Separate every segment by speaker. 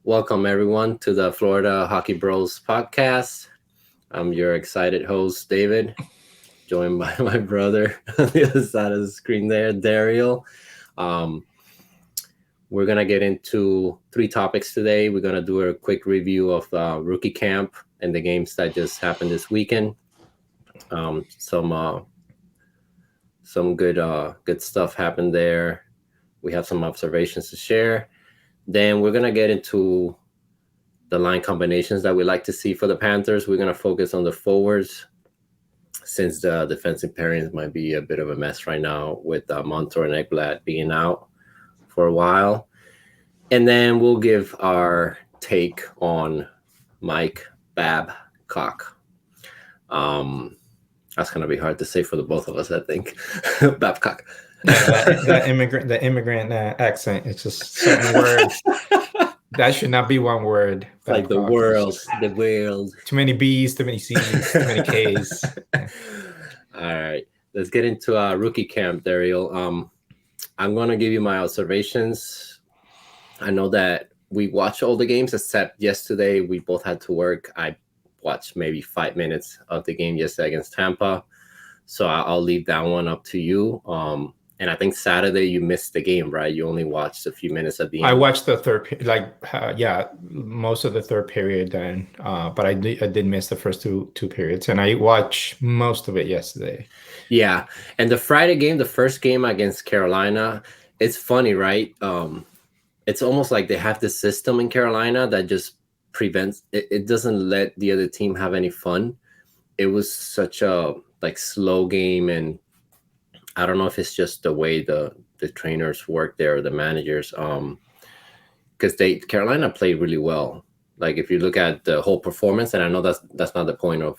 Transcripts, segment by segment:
Speaker 1: Welcome, everyone, to the Florida Hockey Bros podcast. I'm your excited host, David, joined by my brother on the other side of the screen there, Dariel. Um, we're going to get into three topics today. We're going to do a quick review of rookie camp and the games that just happened this weekend. Um, some uh, some good stuff happened there. We have some observations to share. Then we're going to get into the line combinations that we like to see for the Panthers. We're going to focus on the forwards since the defensive pairings might be a bit of a mess right now with Montour and Ekblad being out for a while. And then we'll give our take on Mike Babcock. That's going to be hard to say for the both of us, I think. Babcock.
Speaker 2: Yeah, the immigrant accent. It's just certain words. That should not be one word.
Speaker 1: Like the world.
Speaker 2: Too many B's, too many C's, too many K's.
Speaker 1: Yeah. All right. Let's get into rookie camp, Dariel. I'm going to give you my observations. I know that we watched all the games except yesterday. We both had to work. I watched maybe 5 minutes of the game yesterday against Tampa. So I'll leave that one up to you. And I think Saturday you missed the game, right? You only watched a few minutes at the end.
Speaker 2: I watched the third, most of the third period then, but I did miss the first two periods, and I watched most of it yesterday.
Speaker 1: Yeah, and the Friday game, the first game against Carolina, it's funny, right? It's almost like they have this system in Carolina that just prevents it doesn't let the other team have any fun. It was such a slow game, and I don't know if it's just the way the trainers work there, or the managers, because Carolina played really well. Like if you look at the whole performance, and I know that's not the point of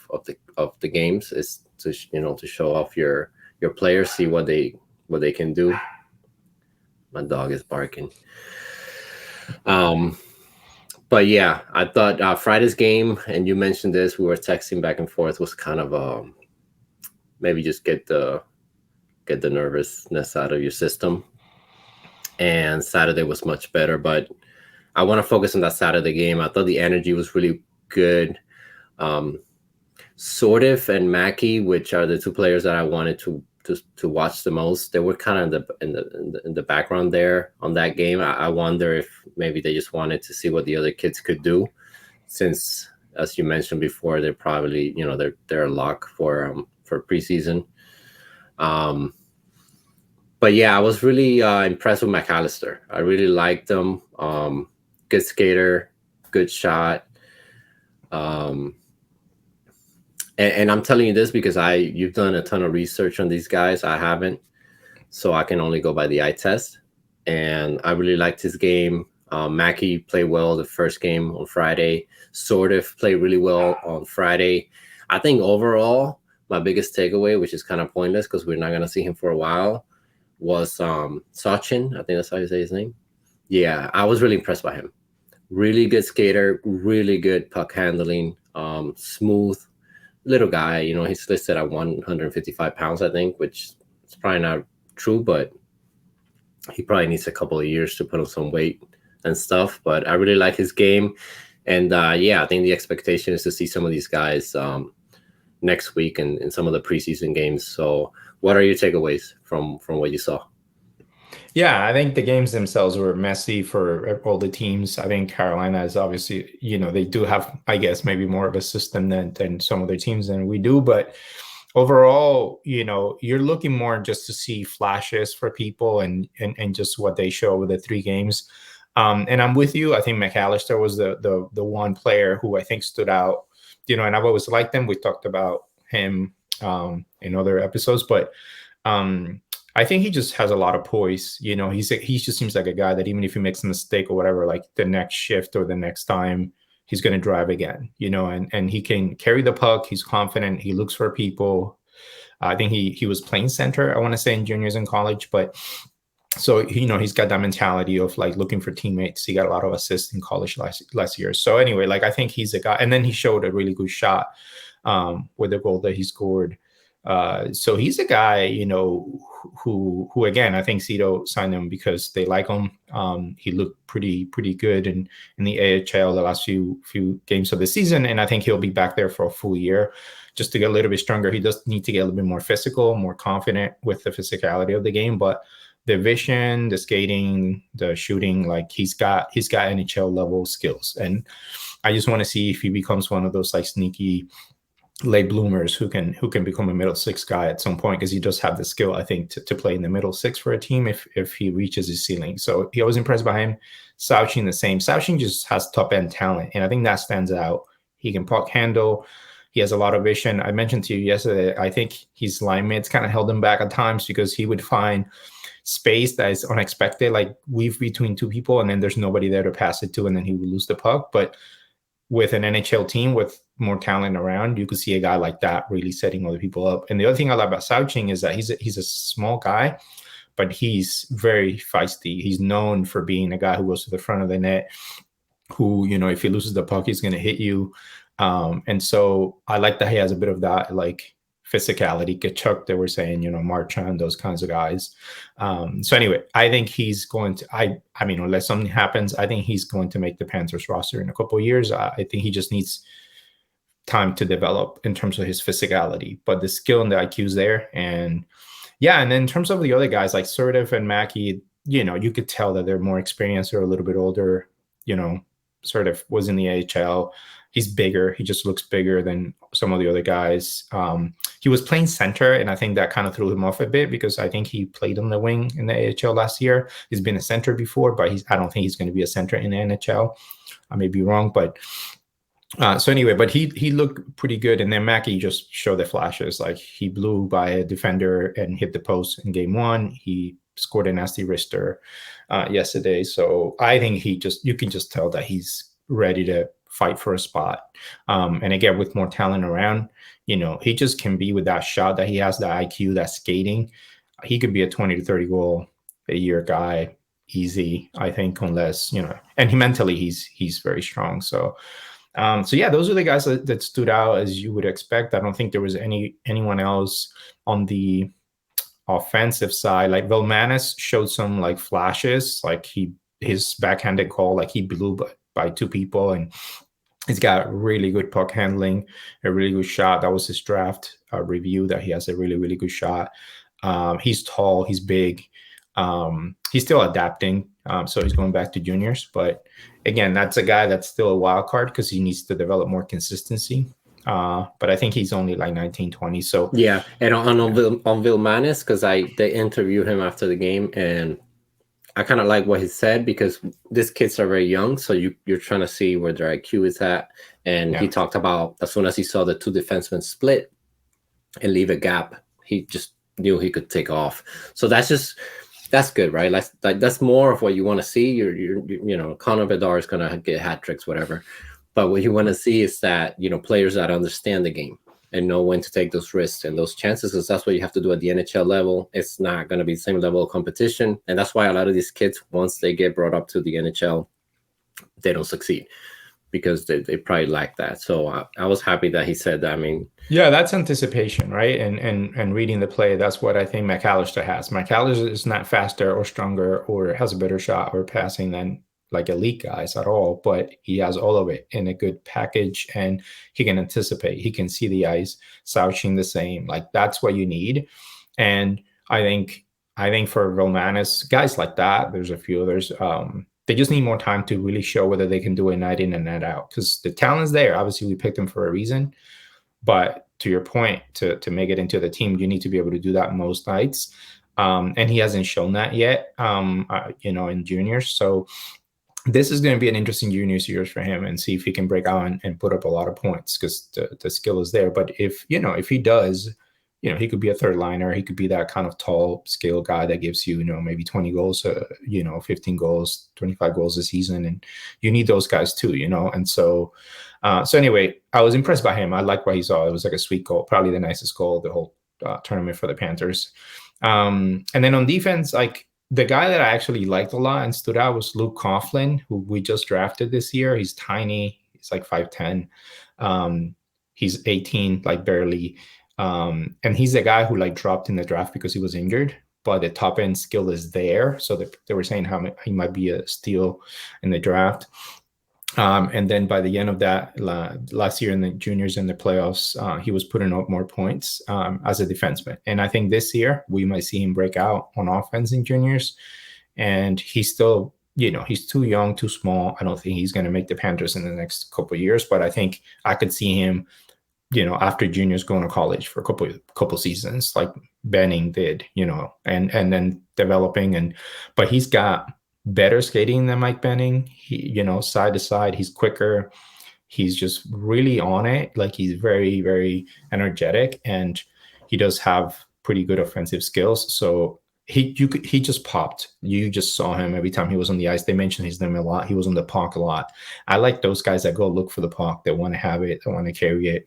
Speaker 1: the games, is to to show off your players, see what they can do. My dog is barking. But yeah, I thought Friday's game, and you mentioned this, we were texting back and forth, was kind of maybe just get the nervousness out of your system. And Saturday was much better, but I want to focus on that Saturday game. I thought the energy was really good. Sortif and Mackey, which are the two players that I wanted to watch the most, they were kind of in the background there on that game. I wonder if maybe they just wanted to see what the other kids could do, since, as you mentioned before, they're probably they're a lock for preseason. But yeah, I was really impressed with McAllister. I really liked him. Good skater, good shot. And I'm telling you this because you've done a ton of research on these guys. I haven't, so I can only go by the eye test. And I really liked his game. Mackey played well the first game on Friday. Sortif played really well on Friday. I think overall, my biggest takeaway, which is kind of pointless because we're not going to see him for a while, was Sachin. I think that's how you say his name. Yeah, I was really impressed by him. Really good skater, really good puck handling, smooth little guy. He's listed at 155 pounds, I think, which is probably not true, but he probably needs a couple of years to put on some weight and stuff. But I really like his game. And I think the expectation is to see some of these guys next week and in some of the preseason games. So what are your takeaways from what you saw?
Speaker 2: Yeah, I think the games themselves were messy for all the teams. I think Carolina is obviously, they do have, I guess, maybe more of a system than some other teams than we do. But overall, you're looking more just to see flashes for people and just what they show with the three games. And I'm with you. I think McAllister was the one player who I think stood out, and I've always liked him. We talked about him in other episodes, but I think he just has a lot of poise. He just seems like a guy that even if he makes a mistake or whatever, like the next shift or the next time, he's going to drive again, and he can carry the puck. He's confident. He looks for people. I think he was playing center, I want to say, in juniors and college, but so, he's got that mentality of like looking for teammates. He got a lot of assists in college last year. So anyway, I think he's a guy, and then he showed a really good shot with the goal that he scored So he's a guy, who again, I think Cito signed him because they like him. He looked pretty good in the AHL the last few games of the season, and I think he'll be back there for a full year just to get a little bit stronger. He does need to get a little bit more physical, more confident with the physicality of the game, but the vision, the skating, the shooting, like he's got NHL level skills, and I just want to see if he becomes one of those like sneaky late bloomers who can become a middle six guy at some point, because he does have the skill, I think, to play in the middle six for a team if he reaches his ceiling. So I was impressed by him. Sauching the same. Sauching just has top end talent, and I think that stands out. He can puck handle. He has a lot of vision. I mentioned to you yesterday, I think his line mates kind of held him back at times because he would find space that is unexpected, like weave between two people, and then there's nobody there to pass it to, and then he would lose the puck. But with an NHL team with more talent around, you could see a guy like that really setting other people up. And the other thing I like about Sauching is that he's a small guy, but he's very feisty. He's known for being a guy who goes to the front of the net, who, if he loses the puck, he's going to hit you. And so I like that he has a bit of that, like, physicality. Kachuk, they were saying, Marchand, those kinds of guys. So anyway, I think he's going to, I mean, unless something happens, I think he's going to make the Panthers roster in a couple of years. I think he just needs time to develop in terms of his physicality, but the skill and the IQ is there. And yeah, and then in terms of the other guys like Sertiv and Mackey, you could tell that they're more experienced or a little bit older. Sertiv was in the AHL. He's bigger. He just looks bigger than some of the other guys. He was playing center, and I think that kind of threw him off a bit because I think he played on the wing in the AHL last year. He's been a center before, but I don't think he's going to be a center in the NHL. I may be wrong, but so anyway, but he looked pretty good. And then Mackey just showed the flashes. Like, he blew by a defender and hit the post in game one. He scored a nasty wrister yesterday. So I think you can just tell that he's ready to fight for a spot. And again, with more talent around, he just can be with that shot that he has, that IQ, that skating. He could be a 20 to 30 goal a year guy, easy, I think, unless, and he mentally, he's very strong. So yeah, those are the guys that stood out as you would expect. I don't think there was anyone else on the offensive side. Like, Velmanis showed some like flashes, like his backhanded call, like he blew by two people, and he's got really good puck handling, a really good shot. That was his draft review, that he has a really, really good shot. He's tall, he's big. He's still adapting, so he's going back to juniors. But again, that's a guy that's still a wild card because he needs to develop more consistency. But I think he's only like 19, 20. So
Speaker 1: yeah, and on Vilmanis, because they interviewed him after the game, and I kind of like what he said, because these kids are very young, so you're trying to see where their IQ is at. And he talked about, as soon as he saw the two defensemen split and leave a gap, he just knew he could take off. So that's good, right? That's more of what you want to see. You're Connor Bedard is gonna get hat tricks, whatever. But what you want to see is that, players that understand the game and know when to take those risks and those chances, because that's what you have to do at the NHL level. It's not going to be the same level of competition. And that's why a lot of these kids, once they get brought up to the NHL, they don't succeed because they probably lack that. So I was happy that he said that. I mean,
Speaker 2: yeah, that's anticipation, right? And reading the play. That's what I think McAllister has. McAllister is not faster or stronger or has a better shot or passing than like elite guys at all, but he has all of it in a good package, and he can anticipate. He can see the ice. Sauching the same. Like, that's what you need. And I think for Romanus, guys like that, there's a few others. They just need more time to really show whether they can do it night in and night out, because the talent's there. Obviously, we picked them for a reason. But to your point, to make it into the team, you need to be able to do that most nights. And he hasn't shown that yet, in juniors. So this is going to be an interesting juniors years for him, and see if he can break out and put up a lot of points, because the skill is there. But if he does, he could be a third liner. He could be that kind of tall, scale guy that gives you, maybe 20 goals, 15 goals, 25 goals a season. And you need those guys too, And so anyway, I was impressed by him. I like what he saw. It was like a sweet goal, probably the nicest goal of the whole tournament for the Panthers. And then on defense, like, the guy that I actually liked a lot and stood out was Luke Coughlin, who we just drafted this year. He's tiny. He's like 5'10". He's 18, like barely. And he's a guy who like dropped in the draft because he was injured, but the top end skill is there. So they were saying how he might be a steal in the draft. And then by the end of that last year in the juniors in the playoffs, he was putting up more points as a defenseman. And I think this year we might see him break out on offense in juniors. And he's still, he's too young, too small. I don't think he's going to make the Panthers in the next couple of years, but I think I could see him, after juniors going to college for a couple seasons, like Benning did, and then developing. But he's got better skating than Mike Benning. He, side to side, he's quicker. He's just really on it. Like he's very, very energetic, and he does have pretty good offensive skills. So he just popped. You just saw him every time he was on the ice. They mentioned his name a lot. He was on the puck a lot. I like those guys that go look for the puck, that want to have it, that want to carry it.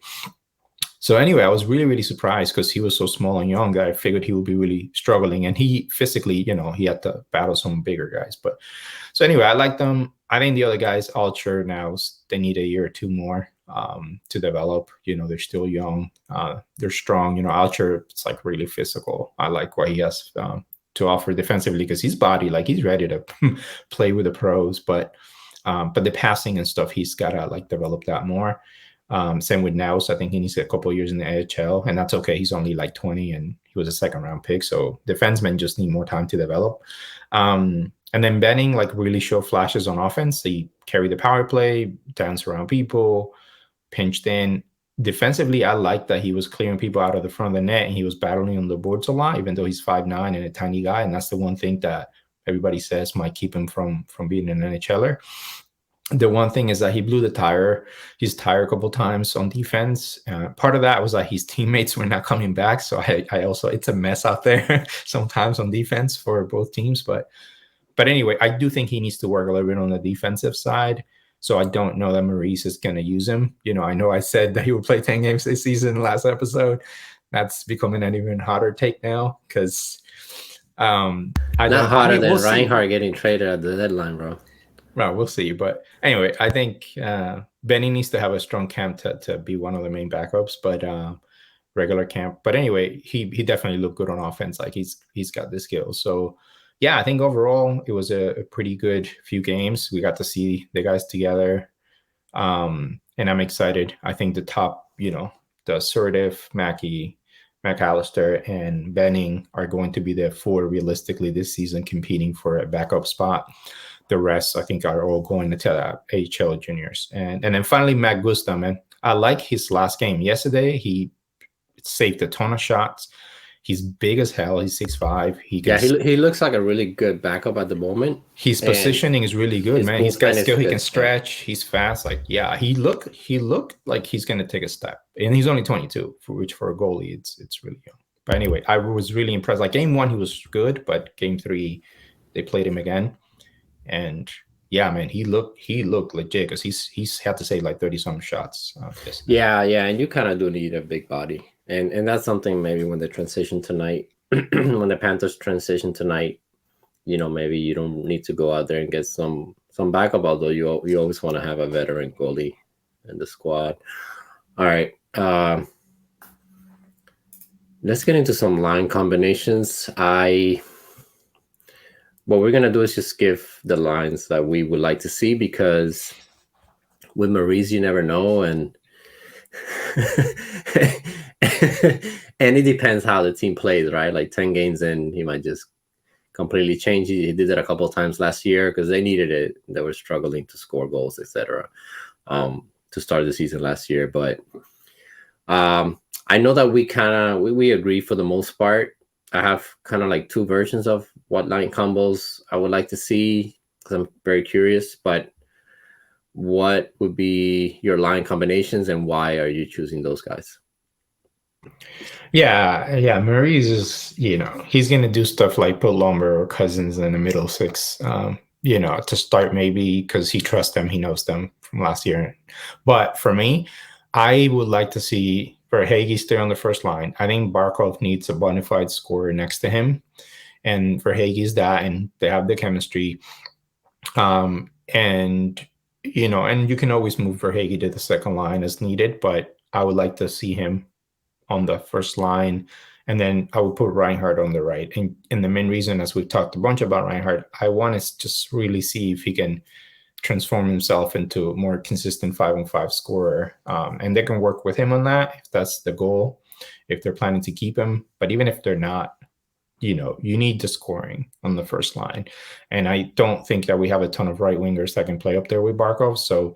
Speaker 2: So anyway, I was really, really surprised because he was so small and young that I figured he would be really struggling. And he physically, he had to battle some bigger guys. But so anyway, I like them. I think the other guys, Alcher now, they need a year or two more to develop. They're still young. They're strong. Alcher, it's like really physical. I like what he has to offer defensively because his body, like he's ready to play with the pros. But the passing and stuff, he's got to like develop that more. Same with Naus. I think he needs a couple of years in the AHL, and that's okay. He's only like 20, and he was a second-round pick. So defensemen just need more time to develop. And then Benning like really show flashes on offense. He carry the power play, dance around people, pinched in. Defensively, I like that he was clearing people out of the front of the net, and he was battling on the boards a lot, even though he's 5'9" and a tiny guy. And that's the one thing that everybody says might keep him from being an NHLer. The one thing is that he blew his tire a couple times on defense. Part of that was that his teammates were not coming back. So I also, it's a mess out there sometimes on defense for both teams. But anyway, I do think he needs to work a little bit on the defensive side. So I don't know that Maurice is going to use him. I know I said that he would play 10 games this season last episode. That's becoming an even hotter take now because
Speaker 1: not hotter than Reinhardt getting traded at the deadline, bro.
Speaker 2: Well, we'll see. But anyway, I think Benny needs to have a strong camp to be one of the main backups, but regular camp. But anyway, he definitely looked good on offense. Like he's got the skills. So yeah, I think overall it was a pretty good few games. We got to see the guys together. And I'm excited. I think the top, the assertive, Mackey, McAllister, and Benning are going to be the four realistically this season competing for a backup spot. The rest, I think, are all going to AHL juniors. And then finally, Matt Gusta, man. I like his last game. Yesterday, he saved a ton of shots. He's big as hell. He's 6'5".
Speaker 1: He looks like a really good backup at the moment.
Speaker 2: His positioning is really good, man. He's got skill. He can stretch. He's fast. Like, yeah, he looked like he's going to take a step. And he's only 22, which for a goalie, it's really young. But anyway, I was really impressed. Like game 1, he was good, but game 3, they played him again. And yeah, man, he looked legit because he's had to save like 30-some shots.
Speaker 1: Yeah, and you kind of do need a big body, and that's something maybe when they transition tonight, when the Panthers transition tonight, maybe you don't need to go out there and get some backup. Although you always want to have a veteran goalie in the squad. All right, let's get into some line combinations. What we're going to do is just give the lines that we would like to see because with Maurice, you never know. And and it depends how the team plays, right? Like 10 games in, he might just completely change. He did it a couple of times last year because they needed it. They were struggling to score goals, etc. To start the season last year. But I know that we agree for the most part. I have kind of like 2 versions of what line combos I would like to see because I'm very curious. But what would be your line combinations and why are you choosing those guys?
Speaker 2: Yeah. Maurice is, he's going to do stuff like put Lumber or Cousins in the middle 6, to start maybe because he trusts them. He knows them from last year. But for me, I would like to see Verhaeghe stay on the first line. I think Barkov needs a bona fide scorer next to him. And Verhaeghe's that, and they have the chemistry. And you can always move Verhaeghe to the second line as needed, but I would like to see him on the first line. And then I would put Reinhardt on the right. And the main reason, as we've talked a bunch about Reinhardt, I want to just really see if he can transform himself into a more consistent 5-on-5 scorer. And they can work with him on that if that's the goal, if they're planning to keep him. But even if they're not, you need the scoring on the first line. And I don't think that we have a ton of right wingers that can play up there with Barkov. So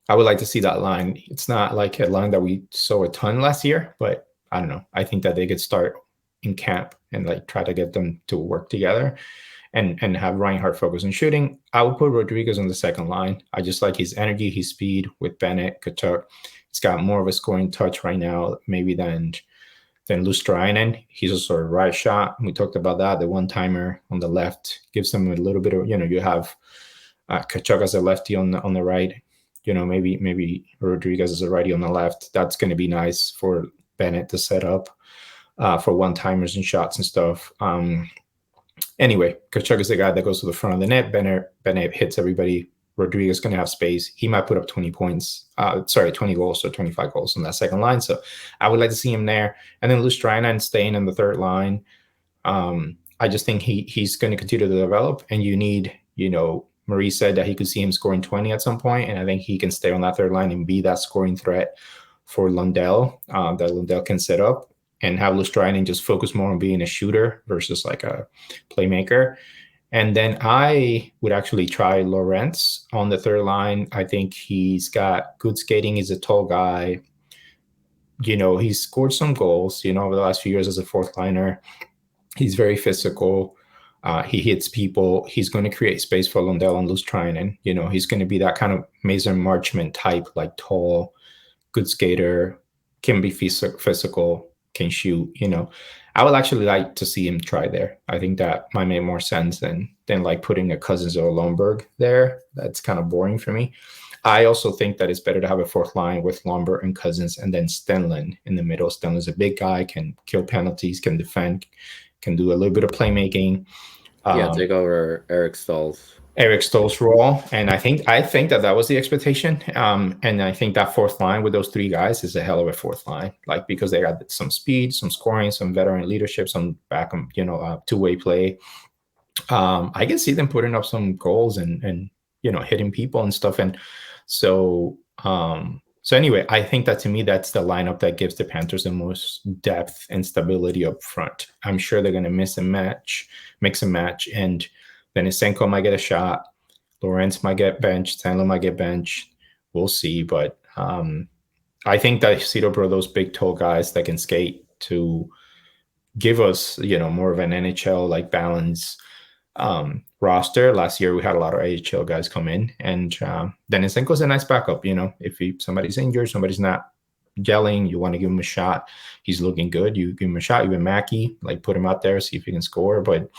Speaker 2: I would like to see that line. It's not like a line that we saw a ton last year, but I don't know. I think that they could start in camp and like try to get them to work together and have Reinhardt focus on shooting. I would put Rodriguez on the second line. I just like his energy, his speed with Bennett, Kachuk. He's got more of a scoring touch right now, maybe than Lustrainen. He's also a right shot. We talked about that. The one-timer on the left gives them a little bit of, you have Kachuk as a lefty on the right. Maybe Rodriguez as a righty on the left. That's going to be nice for Bennett to set up for one-timers and shots and stuff. Anyway, Kachuk is the guy that goes to the front of the net. Bennett hits everybody. Rodriguez is going to have space. He might put up 20 goals or 25 goals on that second line. So I would like to see him there. And then Lustrainen staying in the third line. I just think he's going to continue to develop. And you need, Marie said that he could see him scoring 20 at some point, and I think he can stay on that third line and be that scoring threat for Lundell that Lundell can set up, and have Lustrainen just focus more on being a shooter versus like a playmaker. And then I would actually try Lorentz on the third line. I think he's got good skating. He's a tall guy. He's scored some goals, over the last few years as a fourth liner. He's very physical. He hits people. He's going to create space for Lundell and Lustrainen. He's going to be that kind of Mason Marchment type, like tall, good skater, can be physical, can shoot. I would actually like to see him try there. I think that might make more sense than like putting a Cousins or a Lomberg there. That's kind of boring for me. I also think that it's better to have a fourth line with Lomberg and Cousins, and then Stenlund in the middle. Stenlund's a big guy, can kill penalties, can defend, can do a little bit of playmaking.
Speaker 1: Take over Eric Stahl's
Speaker 2: role, and I think that was the expectation. And I think that fourth line with those three guys is a hell of a fourth line, like because they got some speed, some scoring, some veteran leadership, some back, two-way play. I can see them putting up some goals and hitting people and stuff. And so anyway, I think that to me, that's the lineup that gives the Panthers the most depth and stability up front. I'm sure they're going to mix and match, and then Isenko might get a shot. Lorentz might get benched. Stanley might get benched. We'll see. But I think that Cito brought those big, tall guys that can skate to give us, more of an NHL like balance roster. Last year we had a lot of AHL guys come in, and then Isenko's a nice backup. If somebody's injured, somebody's not gelling, you want to give him a shot. He's looking good. You give him a shot. Even Mackey, like put him out there, see if he can score. But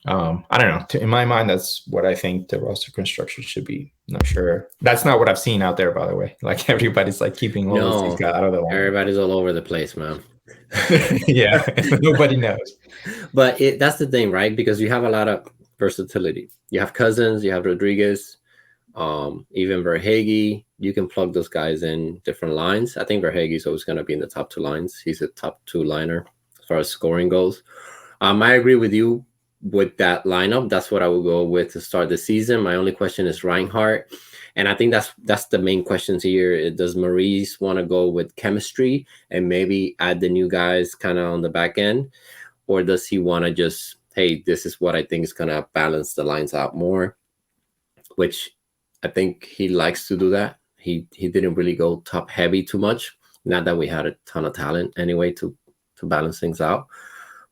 Speaker 2: I don't know. In my mind, that's what I think the roster construction should be. I'm not sure. That's not what I've seen out there, by the way. Like everybody's like keeping all these guys out of the line.
Speaker 1: Everybody's all over the place, man.
Speaker 2: Yeah, nobody knows.
Speaker 1: But that's the thing, right? Because you have a lot of versatility. You have Cousins, you have Rodriguez, even Verhaeghe. You can plug those guys in different lines. I think Verhaeghe is always going to be in the top two lines. He's a top two liner as far as scoring goes. I agree with you with that lineup. That's what I would go with to start the season. My only question is Reinhardt. And I think that's the main questions here. Does Maurice want to go with chemistry and maybe add the new guys kind of on the back end? Or does he want to just, hey, this is what I think is going to balance the lines out more? Which I think he likes to do that. He didn't really go top heavy too much. Not that we had a ton of talent anyway to balance things out.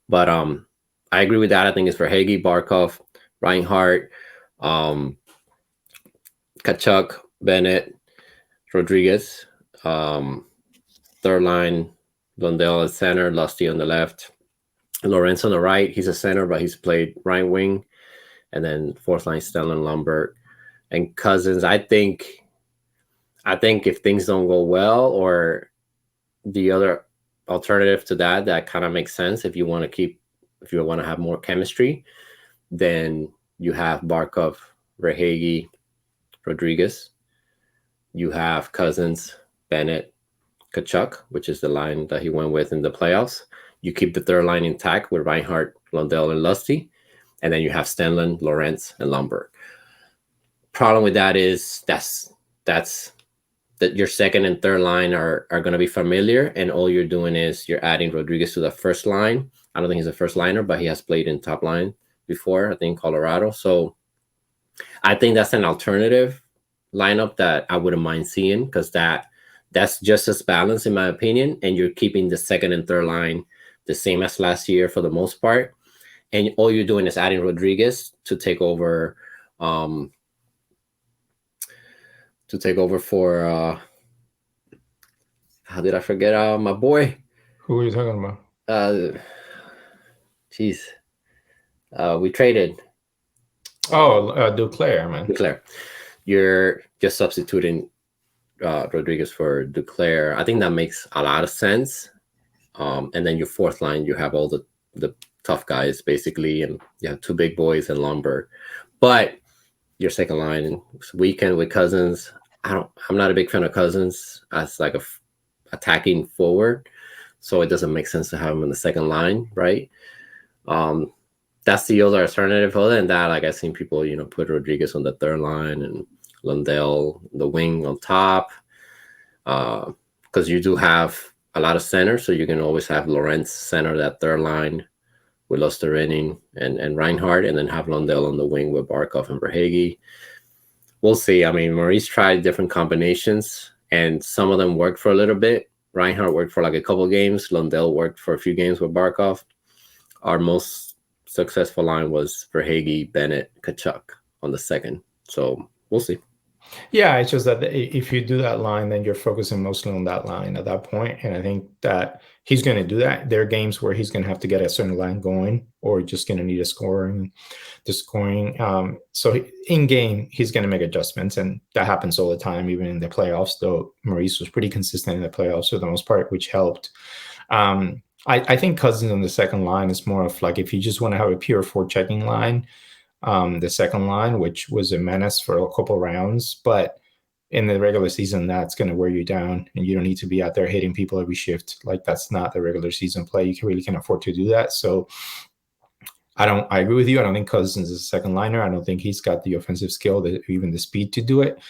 Speaker 1: But I agree with that. I think it's Verhaeghe, Barkov, Reinhardt, Kachuk, Bennett, Rodriguez. Third line, Lundell at center, Lusty on the left. Lorentz on the right. He's a center, but he's played right wing. And then fourth line, Stellan Lundberg. And Cousins, I think if things don't go well, or the other alternative to that kind of makes sense. If you want to have more chemistry, then you have Barkov, Verhaeghe, Rodriguez. You have Cousins, Bennett, Kachuk, which is the line that he went with in the playoffs. You keep the third line intact with Reinhardt, Lundell, and Lusty, and then you have Stenlund, Lorentz, and Lumberg. Problem with that is that's that your second and third line are going to be familiar, and all you're doing is you're adding Rodriguez to the first line. I don't think he's a first liner, but he has played in top line before, I think Colorado. So I think that's an alternative lineup that I wouldn't mind seeing, because that's just as balanced in my opinion, and you're keeping the second and third line the same as last year for the most part, and all you're doing is adding Rodriguez to take over for how did I forget my boy?
Speaker 2: Who are you talking about?
Speaker 1: We traded.
Speaker 2: Duclair, man.
Speaker 1: Duclair. You're just substituting Rodriguez for Duclair. I think that makes a lot of sense. And then your fourth line, you have all the tough guys basically, and you have two big boys and Lumberg. But your second line, weekend with Cousins. I'm not a big fan of Cousins as like a attacking forward, so it doesn't make sense to have him in the second line, right? That's the other alternative. Other than that, like I've seen people, put Rodriguez on the third line and Lundell the wing on top, because you do have a lot of centers, so you can always have Lorentz center that third line with Lusterenin and Reinhardt, and then have Lundell on the wing with Barkov and Verhaeghe. We'll see. I mean, Maurice tried different combinations, and some of them worked for a little bit. Reinhardt worked for like a couple games. Lundell worked for a few games with Barkov. Our most successful line was Verhaeghe, Bennett, Kachuk on the second. So we'll see.
Speaker 2: Yeah, it's just that if you do that line, then you're focusing mostly on that line at that point. And I think that he's going to do that. There are games where he's going to have to get a certain line going, or just going to need the scoring. So in game, he's going to make adjustments, and that happens all the time, even in the playoffs, though Maurice was pretty consistent in the playoffs for the most part, which helped. I think Cousins on the second line is more of like, if you just want to have a pure forechecking line, the second line, which was a menace for a couple rounds, but in the regular season, that's going to wear you down, and you don't need to be out there hitting people every shift. Like, that's not the regular season play. You really can afford to do that. So I agree with you. I don't think Cousins is a second liner. I don't think he's got the offensive skill, even the speed to do it.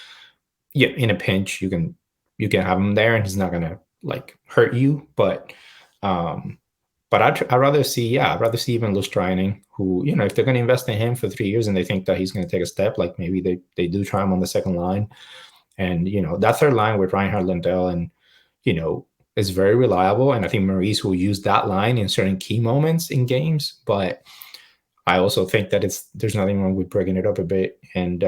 Speaker 2: Yeah, in a pinch, you can have him there, and he's not going to like hurt you. But I'd rather see even Lustrainen, who, if they're going to invest in him for 3 years and they think that he's going to take a step, like maybe they do try him on the second line. And, that third line with Reinhardt, Lundell, and, is very reliable. And I think Maurice will use that line in certain key moments in games. But I also think that there's nothing wrong with breaking it up a bit and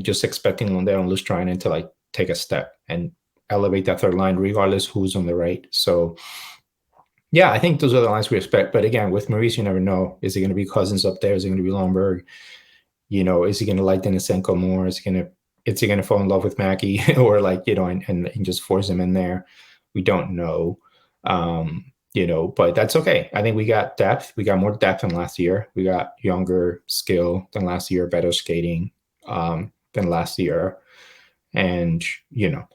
Speaker 2: just expecting Lundell and Lustrainen to like take a step and elevate that third line regardless who's on the right. So yeah, I think those are the lines we expect. But again, with Maurice, you never know. Is he going to be Cousins up there? Is he going to be Lumberg? Is he going to like Denisenko more? Is he going to fall in love with Mackey or like, and just force him in there? We don't know. But that's okay. I think we got depth. We got more depth than last year. We got younger skill than last year, better skating than last year. And,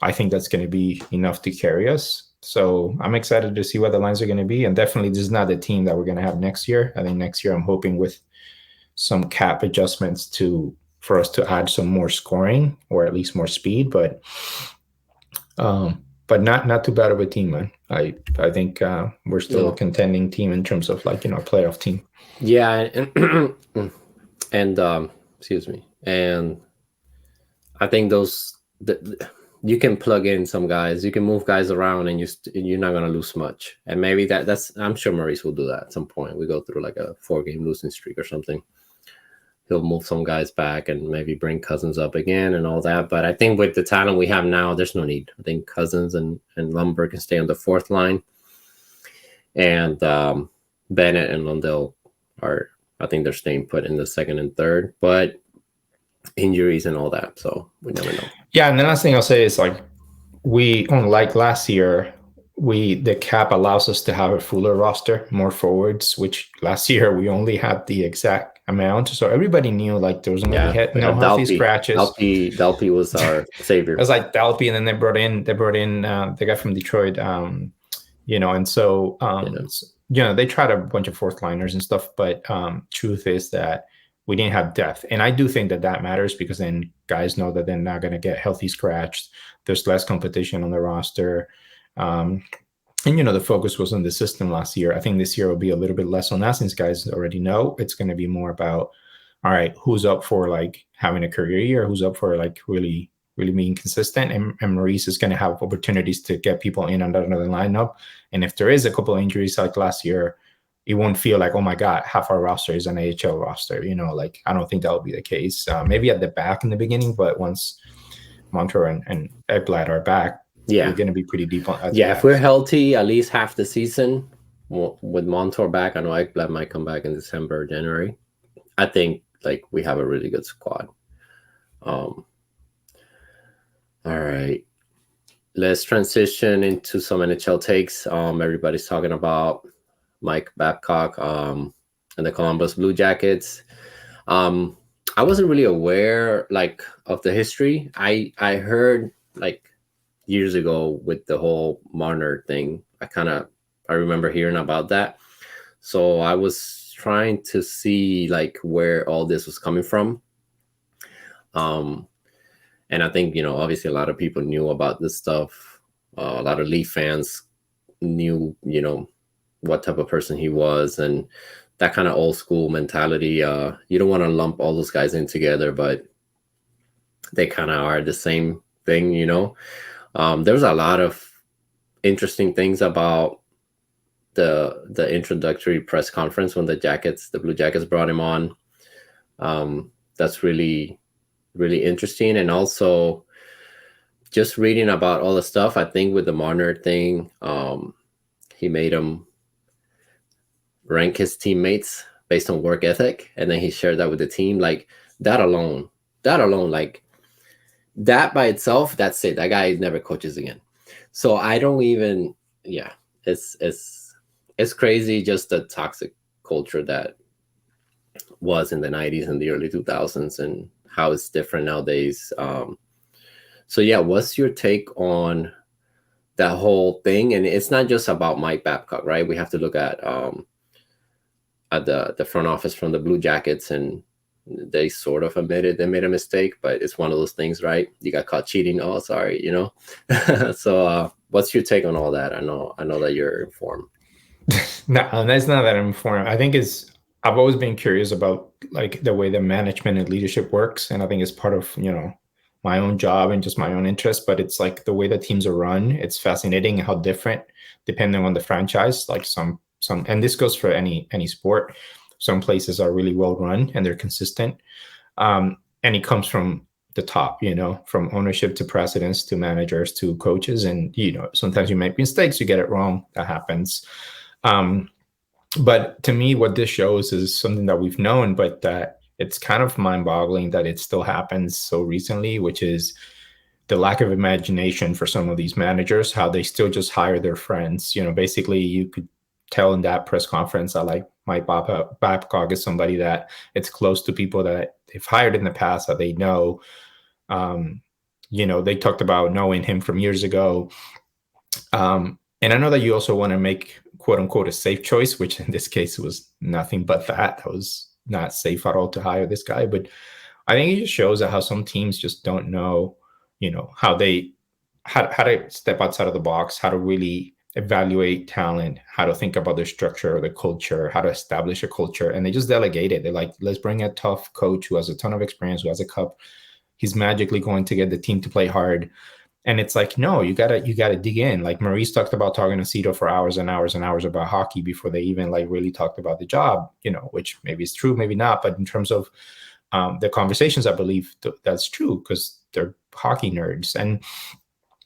Speaker 2: I think that's going to be enough to carry us. So I'm excited to see what the lines are going to be. And definitely this is not the team that we're going to have next year. I think next year I'm hoping with some cap adjustments for us to add some more scoring or at least more speed. But not too bad of a team, man. I think we're still a contending team in terms of like, a playoff team.
Speaker 1: Yeah. And excuse me. And I think you can plug in some guys, you can move guys around, and you're not going to lose much. And maybe that's I'm sure Maurice will do that at some point. We go through like a 4-game losing streak or something. He'll move some guys back and maybe bring Cousins up again and all that. But I think with the talent we have now, there's no need. I think Cousins and Lumberg can stay on the fourth line. And Bennett and Lundell I think they're staying put in the second and third. But injuries and all that, so we never know.
Speaker 2: Yeah, and the last thing I'll say is like, we, unlike last year, the cap allows us to have a fuller roster, more forwards, which last year we only had the exact amount. So everybody knew like there wasn't going to be no healthy scratches.
Speaker 1: Delpy was our savior.
Speaker 2: It was like Delpy, and then they brought in the guy from Detroit, and so they tried a bunch of fourth liners and stuff, but truth is that we didn't have depth. And I do think that matters, because then guys know that they're not going to get healthy scratched. There's less competition on the roster. And, the focus was on the system last year. I think this year will be a little bit less on that, since guys already know. It's going to be more about, all right, who's up for like having a career year? Who's up for like really, really being consistent? And Maurice is going to have opportunities to get people in under another lineup. And if there is a couple of injuries like last year, it won't feel like, oh my God, half our roster is an AHL roster. Like I don't think that will be the case. Maybe at the back in the beginning, but once Montour and Ekblad are back, we're going to be pretty deep on.
Speaker 1: If we're healthy at least half the season with Montour back, I know Ekblad might come back in December or January. I think like we have a really good squad. All right, let's transition into some NHL takes. Everybody's talking about Mike Babcock and the Columbus Blue Jackets. I wasn't really aware like of the history. I heard like years ago with the whole Marner thing. I remember hearing about that. So I was trying to see like where all this was coming from. And I think, obviously a lot of people knew about this stuff. A lot of Leaf fans knew, what type of person he was, and that kind of old school mentality. You don't want to lump all those guys in together, but they kind of are the same thing, There's a lot of interesting things about the introductory press conference when the Blue Jackets brought him on. That's really, really interesting. And also just reading about all the stuff, I think with the Marner thing, he made him rank his teammates based on work ethic, and then he shared that with the team. Like that alone, like that by itself, that's it. That guy never coaches again. So I don't even, it's crazy just the toxic culture that was in the 90s and the early 2000s and how it's different nowadays. What's your take on that whole thing? And it's not just about Mike Babcock, right? We have to look at the front office from the Blue Jackets, and they sort of admitted they made a mistake, but it's one of those things, right? You got caught cheating. Oh, sorry, So what's your take on all that? I know that you're informed.
Speaker 2: No, that's not that I'm informed. I think I've always been curious about like the way the management and leadership works. And I think it's part of, my own job and just my own interest, but it's like the way that teams are run. It's fascinating how different depending on the franchise, like some, and this goes for any sport. Some places are really well run and they're consistent. And it comes from the top, from ownership to presidents to managers to coaches. And, sometimes you make mistakes, you get it wrong. That happens. But to me, what this shows is something that we've known, but that it's kind of mind-boggling that it still happens so recently, which is the lack of imagination for some of these managers, how they still just hire their friends. Basically you could tell in that press conference that like Mike Babcock is somebody that it's close to people that they've hired in the past that they know. They talked about knowing him from years ago. And I know that you also want to make quote unquote a safe choice, which in this case was nothing but that. That was not safe at all to hire this guy. But I think it just shows how some teams just don't know, how to step outside of the box, how to really evaluate talent, how to think about the structure, the culture, how to establish a culture. And they just delegate it. They're like, let's bring a tough coach who has a ton of experience, who has a cup. He's magically going to get the team to play hard. And it's like, no, you gotta dig in. Like Maurice talked about talking to Cito for hours and hours and hours about hockey before they even like really talked about the job, which maybe is true, maybe not. But in terms of the conversations, I believe that's true because they're hockey nerds.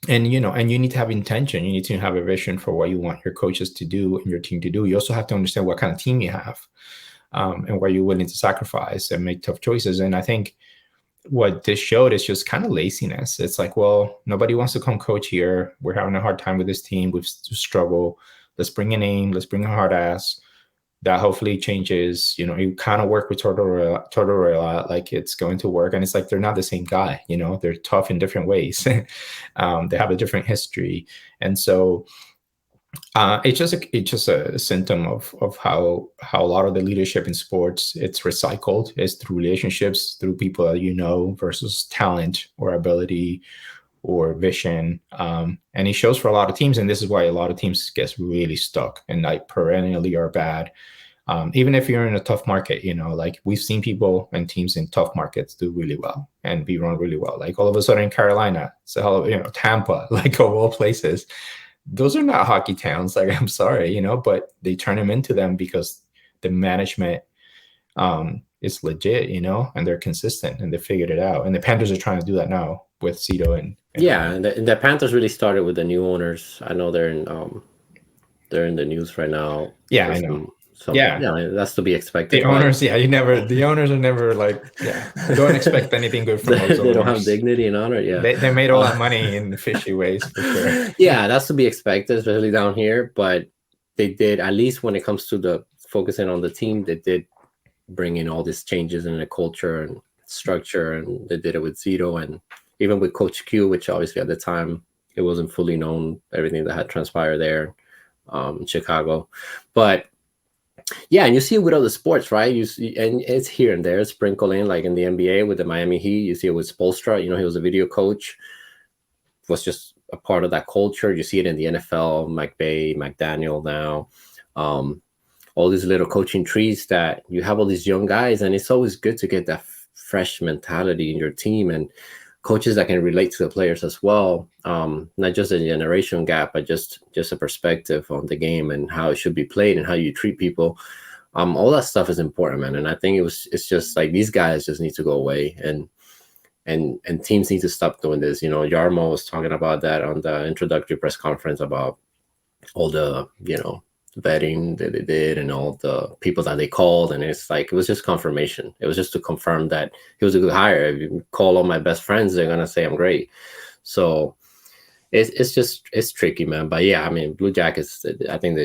Speaker 2: And you need to have intention. You need to have a vision for what you want your coaches to do and your team to do. You also have to understand what kind of team you have and where you're willing to sacrifice and make tough choices. And I think what this showed is just kind of laziness. It's like, well, nobody wants to come coach here. We're having a hard time with this team. We've struggled. Let's bring a name. Let's bring a hard ass. that hopefully changes. You kind of work with Tortorella like it's going to work, and it's like they're not the same guy. They're tough in different ways. They have a different history, and so it's just a symptom of how a lot of the leadership in sports, it's recycled. It's through relationships, through people that versus talent or ability or vision. And it shows for a lot of teams, and this is why a lot of teams get really stuck and like perennially are bad. Even if you're in a tough market, like we've seen people and teams in tough markets do really well and be run really well. Like all of a sudden Carolina, so Tampa, like of all places, those are not hockey towns. Like, I'm sorry, but they turn them into them because the management is legit, and they're consistent and they figured it out. And the Panthers are trying to do that now with Cito and
Speaker 1: the Panthers really started with the new owners. I know they're in the news right now.
Speaker 2: Yeah, I know.
Speaker 1: That's to be expected.
Speaker 2: The owners, the owners are never like, don't expect anything good from those owners.
Speaker 1: They don't have dignity and honor. Yeah,
Speaker 2: they made all that money in fishy ways for sure.
Speaker 1: Yeah, that's to be expected, especially down here. But they did, at least when it comes to the focusing on the team, they did bring in all these changes in the culture and structure, and they did it with Zito and even with Coach Q, which obviously at the time it wasn't fully known everything that had transpired there in Chicago, but. Yeah, and you see it with other sports, right? You see, and it's here and there, sprinkle in, like in the NBA with the Miami Heat. You see it with Spoelstra. He was a video coach, was just a part of that culture. You see it in the NFL, Mike Bay, McDaniel now, all these little coaching trees that you have all these young guys, and it's always good to get that fresh mentality in your team and coaches that can relate to the players as well. Not just a generation gap, but just a perspective on the game and how it should be played and how you treat people. All that stuff is important, man. And I think it's just like these guys just need to go away and teams need to stop doing this. Yarmo was talking about that on the introductory press conference about all the, vetting that they did and all the people that they called, and it's like it was just confirmation. It was just to confirm that he was a good hire. If you call all my best friends, they're gonna say I'm great. So it's tricky, man. But yeah, I mean, Blue Jackets, I think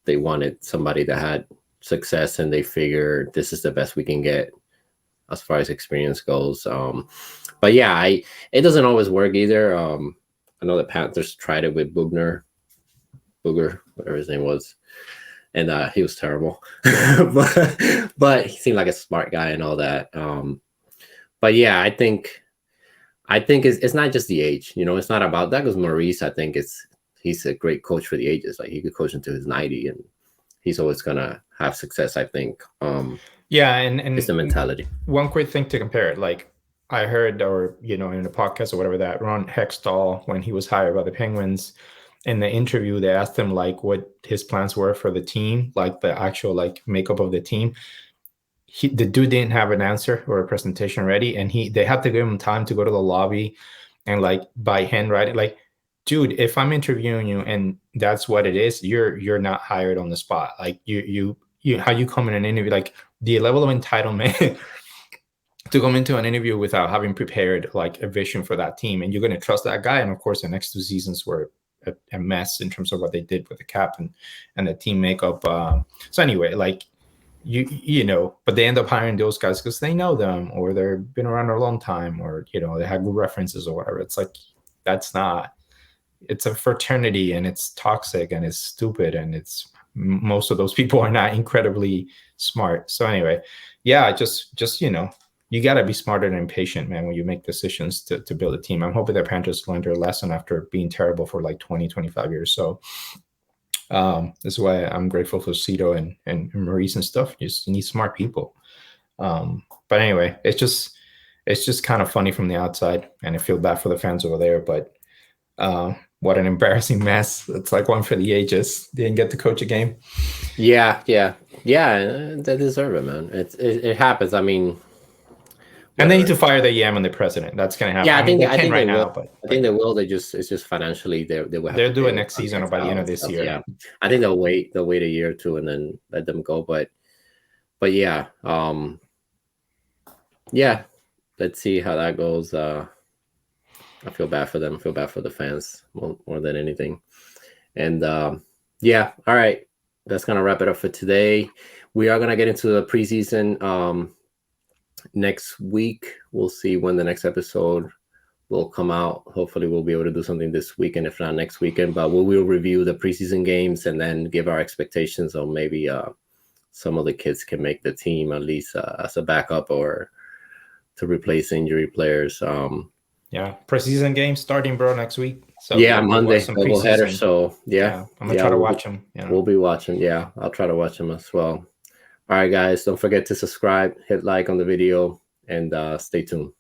Speaker 1: they wanted somebody that had success, and they figured this is the best we can get as far as experience goes. But yeah, it doesn't always work either. I know the Panthers tried it with Booger, whatever his name was, and he was terrible. but he seemed like a smart guy and all that. But yeah, I think it's not just the age. It's not about that, because Maurice, I think he's a great coach for the ages. Like he could coach until he's 90, and he's always gonna have success, I think. And it's the mentality.
Speaker 2: One quick thing to compare it, like I heard, or in a podcast or whatever, that Ron Hextall, when he was hired by the Penguins, in the interview, they asked him like what his plans were for the team, like the actual like makeup of the team. The dude didn't have an answer or a presentation ready, and they had to give him time to go to the lobby and like by hand write it. Like, dude, if I'm interviewing you and that's what it is, you're not hired on the spot. Like you how you come in an interview, like the level of entitlement to come into an interview without having prepared like a vision for that team, and you're going to trust that guy. And of course, the next 2 seasons were a mess in terms of what they did with the cap and the team makeup. So anyway, like but they end up hiring those guys because they know them, or they've been around a long time, or they have good references or whatever. It's like it's a fraternity, and it's toxic and it's stupid, and most of those people are not incredibly smart. So anyway, yeah, just you got to be smarter and patient, man, when you make decisions to build a team. I'm hoping the Panthers learned their lesson after being terrible for like 20, 25 years. So this is why I'm grateful for Cito and Maurice and stuff. You need smart people. But anyway, it's just kind of funny from the outside, and I feel bad for the fans over there. But what an embarrassing mess. It's like one for the ages. They didn't get to coach a game.
Speaker 1: Yeah. They deserve it, man. It happens. I mean,
Speaker 2: and they need to fire the EM and the president. That's going to happen.
Speaker 1: Yeah, I think they
Speaker 2: right
Speaker 1: will.
Speaker 2: Now, but
Speaker 1: I think they will. It's just financially they will have.
Speaker 2: They'll do it next season or by the end of this year.
Speaker 1: Yeah, I think they'll wait a year or two and then let them go. But yeah, yeah. Let's see how that goes. I feel bad for them. I feel bad for the fans more than anything. And yeah, all right. that's gonna wrap it up for today. We are gonna get into the preseason next week. We'll see when the next episode will come out. Hopefully we'll be able to do something this weekend, if not next weekend, but we will review the preseason games and then give our expectations on maybe some of the kids can make the team, at least as a backup or to replace injury players.
Speaker 2: Yeah, preseason game starting, bro, next week. So
Speaker 1: yeah, Monday doubleheader. So yeah,
Speaker 2: I'm gonna try to watch them.
Speaker 1: We'll be watching. Yeah, I'll try to watch them as well. All right, guys, don't forget to subscribe, hit like on the video, and stay tuned.